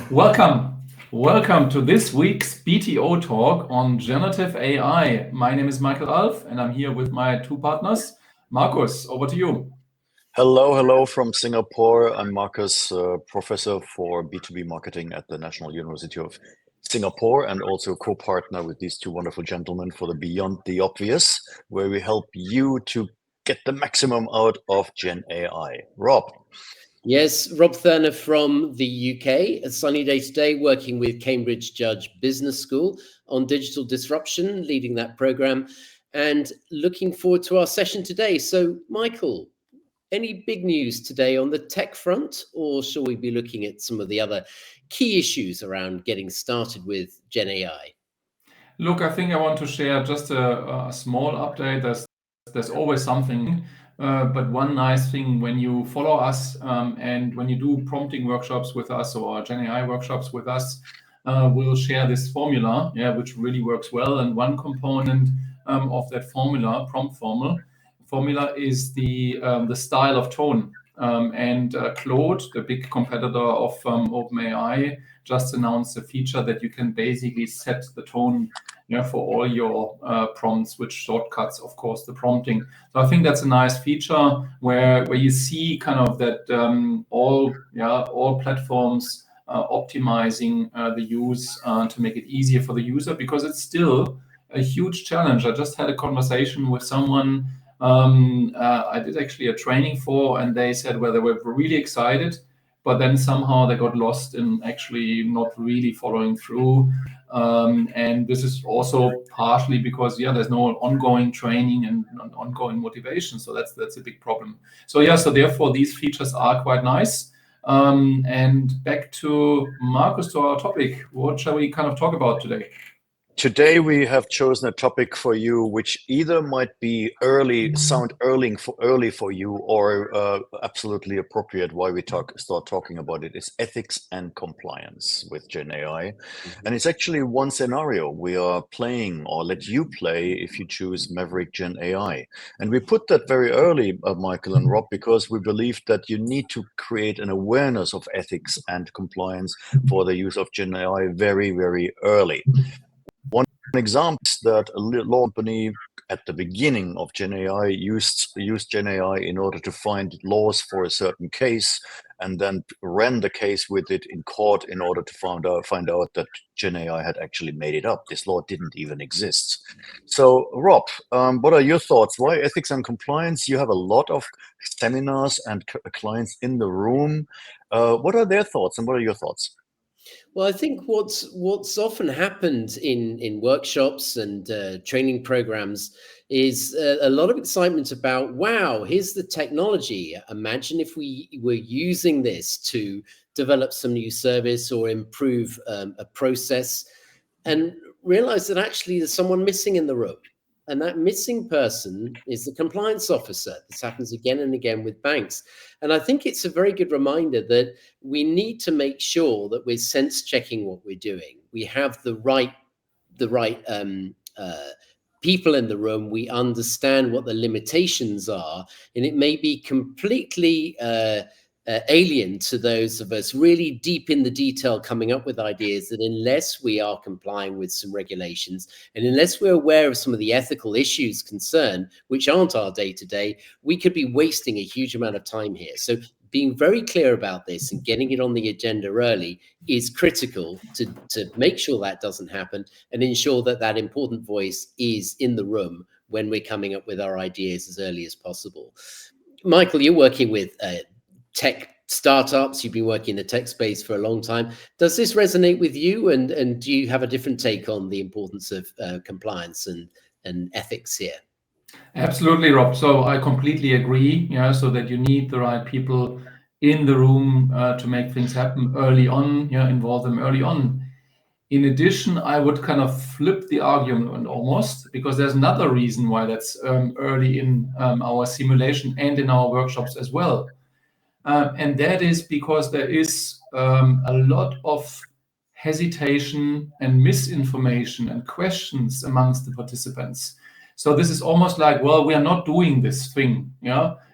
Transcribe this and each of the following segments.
Welcome. Welcome to this week's BTO talk on generative AI. My name is Michael Alf, and I'm here with my two partners. Markus, over to you. Hello from Singapore. I'm Marcus, professor for B2B marketing at the National University of Singapore, and also co-partner with these two wonderful gentlemen for the Beyond the Obvious, where we help you to get the maximum out of Gen AI. Rob. Yes, Rob Thurner from the UK, a sunny day today, working with Cambridge Judge Business School on digital disruption, leading that program, and looking forward to our session today. So, Michael, any big news today on the tech front, or shall we be looking at some of the other key issues around getting started with Gen AI? Look, I think I want to share just a small update. There's always something, but one nice thing when you follow us and when you do prompting workshops with us or Gen AI workshops with us, we'll share this formula, which really works well. And one component of that formula, prompt formula, is the style of tone. And Claude, the big competitor of OpenAI, just announced a feature that you can basically set the tone for all your prompts, which shortcuts, of course, the prompting. So I think that's a nice feature where you see kind of that all platforms optimizing the use to make it easier for the user, because it's still a huge challenge. I just had a conversation with someone I did actually a training for, and they said, well, they were really excited, but then somehow they got lost in actually not really following through. And this is also partially because, there's no ongoing training and ongoing motivation. So that's a big problem. So therefore these features are quite nice. And back to Marcus, to our topic. What shall we kind of talk about today? Today we have chosen a topic for you which either might be sound early for you, or absolutely appropriate. Why we start talking about it is ethics and compliance with Gen AI. And it's actually one scenario we are playing, or let you play if you choose Maverick Gen AI. And we put that very early, Michael and Rob, because we believe that you need to create an awareness of ethics and compliance for the use of Gen AI very, very early. One example is that a law company at the beginning of Gen AI used Gen AI in order to find laws for a certain case, and then ran the case with it in court in order to find out that Gen AI had actually made it up. This law didn't even exist. So, Rob, what are your thoughts? Why ethics and compliance? You have a lot of seminars and clients in the room. What are their thoughts, and what are your thoughts? Well, I think what's often happened in workshops and training programs is a lot of excitement about, wow, here's the technology. Imagine if we were using this to develop some new service or improve a process, and realize that actually there's someone missing in the room. And that missing person is the compliance officer. This happens again and again with banks. And I think it's a very good reminder that we need to make sure that we're sense checking what we're doing. We have the right people in the room. We understand what the limitations are, and it may be completely alien to those of us really deep in the detail coming up with ideas, that unless we are complying with some regulations and unless we're aware of some of the ethical issues concerned, which aren't our day-to-day, we could be wasting a huge amount of time here. So being very clear about this and getting it on the agenda early is critical to make sure that doesn't happen, and ensure that that important voice is in the room when we're coming up with our ideas as early as possible. Michael, you're working with tech startups. You've been working in the tech space for a long time. Does this resonate with you? And do you have a different take on the importance of compliance and ethics here? Absolutely, Rob. So I completely agree. So that you need the right people in the room to make things happen early on. Involve them early on. In addition, I would kind of flip the argument almost, because there's another reason why that's early in our simulation and in our workshops as well. And that is because there is a lot of hesitation and misinformation and questions amongst the participants. So this is almost like, well, we are not doing this thing.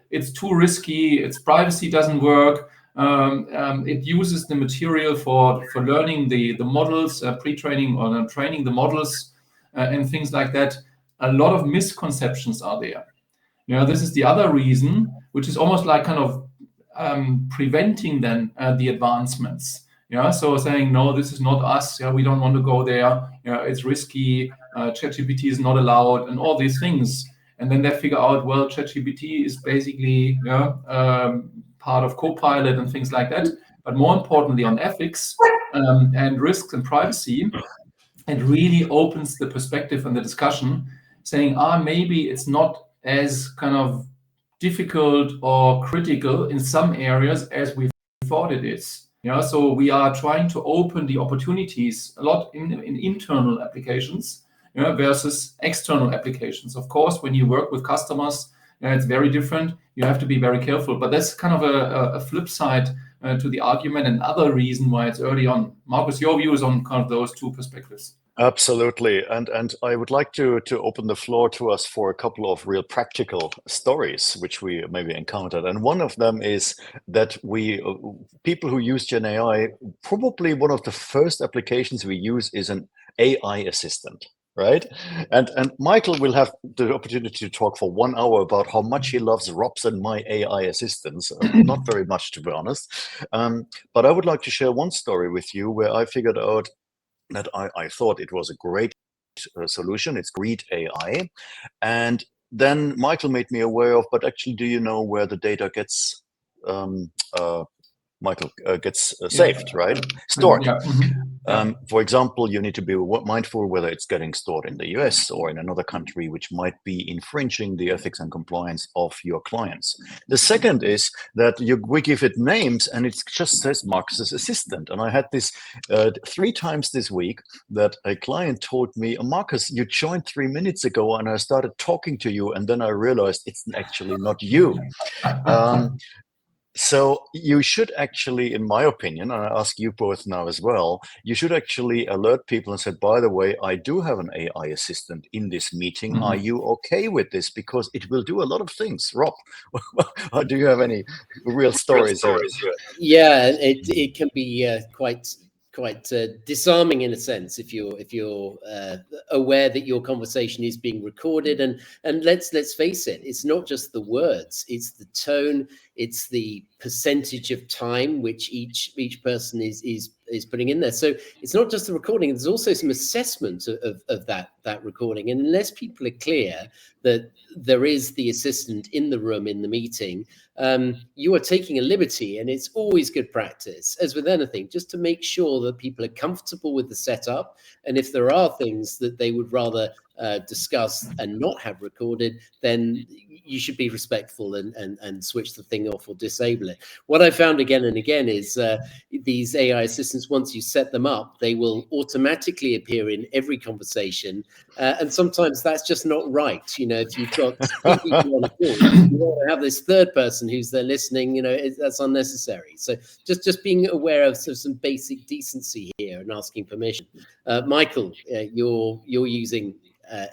It's too risky. Its privacy doesn't work. It uses the material for learning the models, pre-training or training the models, and things like that. A lot of misconceptions are there. This is the other reason, which is almost like kind of preventing then the advancements. So saying, no, this is not us. We don't want to go there. It's risky. ChatGPT is not allowed, and all these things. And then they figure out, well, ChatGPT is basically part of Copilot and things like that. But more importantly, on ethics and risks and privacy, it really opens the perspective and the discussion, saying, maybe it's not as kind of difficult or critical in some areas as we thought it is. So we are trying to open the opportunities a lot in internal applications versus external applications. Of course, when you work with customers, it's very different. You have to be very careful. But that's kind of a flip side to the argument, and other reason why it's early on. Markus, your views on kind of those two perspectives? Absolutely, and I would like to open the floor to us for a couple of real practical stories which we maybe encountered, and one of them is that we people who use GenAI, probably one of the first applications we use is an AI assistant, right? And Michael will have the opportunity to talk for 1 hour about how much he loves Rob's and my AI assistants. Not very much, to be honest, but I would like to share one story with you where I figured out that I thought it was a great solution. It's Greet AI. And then Michael made me aware of, but actually, do you know where the data gets, Michael, gets saved, right? Stored. Yeah. Mm-hmm. For example, you need to be mindful whether it's getting stored in the US or in another country, which might be infringing the ethics and compliance of your clients. The second is that we give it names and it just says Marcus's assistant. And I had this 3 times this week that a client told me, Marcus, you joined 3 minutes ago and I started talking to you. And then I realized it's actually not you. So you should actually, in my opinion, and I ask you both now as well, you should actually alert people and say, by the way, I do have an AI assistant in this meeting. Mm-hmm. Are you okay with this? Because it will do a lot of things. Rob, do you have any real stories here? Yeah, it can be quite disarming in a sense if you're aware that your conversation is being recorded, and let's face it, it's not just the words, it's the tone, it's the percentage of time which each person is putting in there. So it's not just the recording, there's also some assessment of that recording. And unless people are clear that there is the assistant in the room, in the meeting, you are taking a liberty. And it's always good practice, as with anything, just to make sure that people are comfortable with the setup. And if there are things that they would rather discuss and not have recorded, then you should be respectful and switch the thing off or disable it. What I found again and again is these AI assistants, once you set them up, they will automatically appear in every conversation. And sometimes that's just not right. If you've got 2 people on a call, you want to have this third person who's there listening, that's unnecessary. So just being aware of some basic decency here and asking permission. Michael, you're using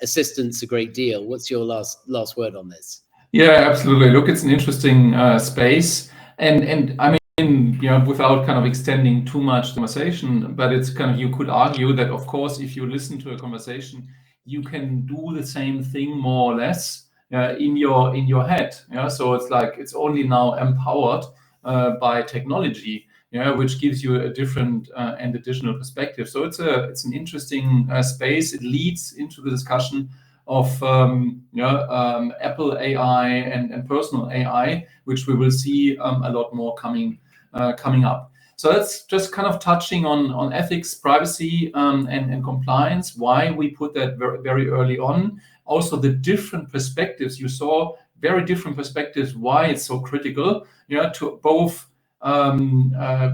assistants a great deal. What's your last word on this? Yeah, absolutely. Look, it's an interesting space, and I mean, without kind of extending too much conversation, but it's kind of, you could argue that, of course, if you listen to a conversation, you can do the same thing more or less in your head. So it's like it's only now empowered by technology, which gives you a different and additional perspective. So it's an interesting space. It leads into the discussion of Apple AI and personal AI, which we will see a lot more coming up. So that's just kind of touching on ethics, privacy, and compliance, why we put that very, very early on. Also, the different perspectives. You saw very different perspectives, why it's so critical, to both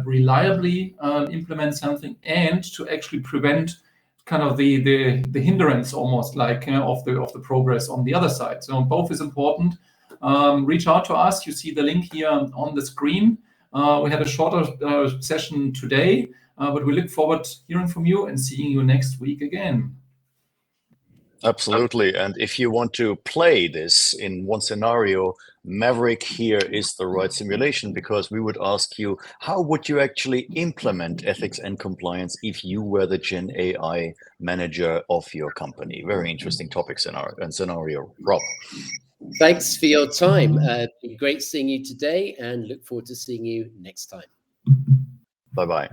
reliably implement something and to actually prevent kind of the hindrance almost like of the progress on the other side. So both is important. Reach out to us. You see the link here on the screen. We had a shorter session today, but we look forward to hearing from you and seeing you next week again. Absolutely. And if you want to play this in one scenario, Maverick here is the right simulation, because we would ask you, how would you actually implement ethics and compliance if you were the Gen AI manager of your company? Very interesting topic scenario. Rob. Thanks for your time. Been great seeing you today, and look forward to seeing you next time. Bye-bye.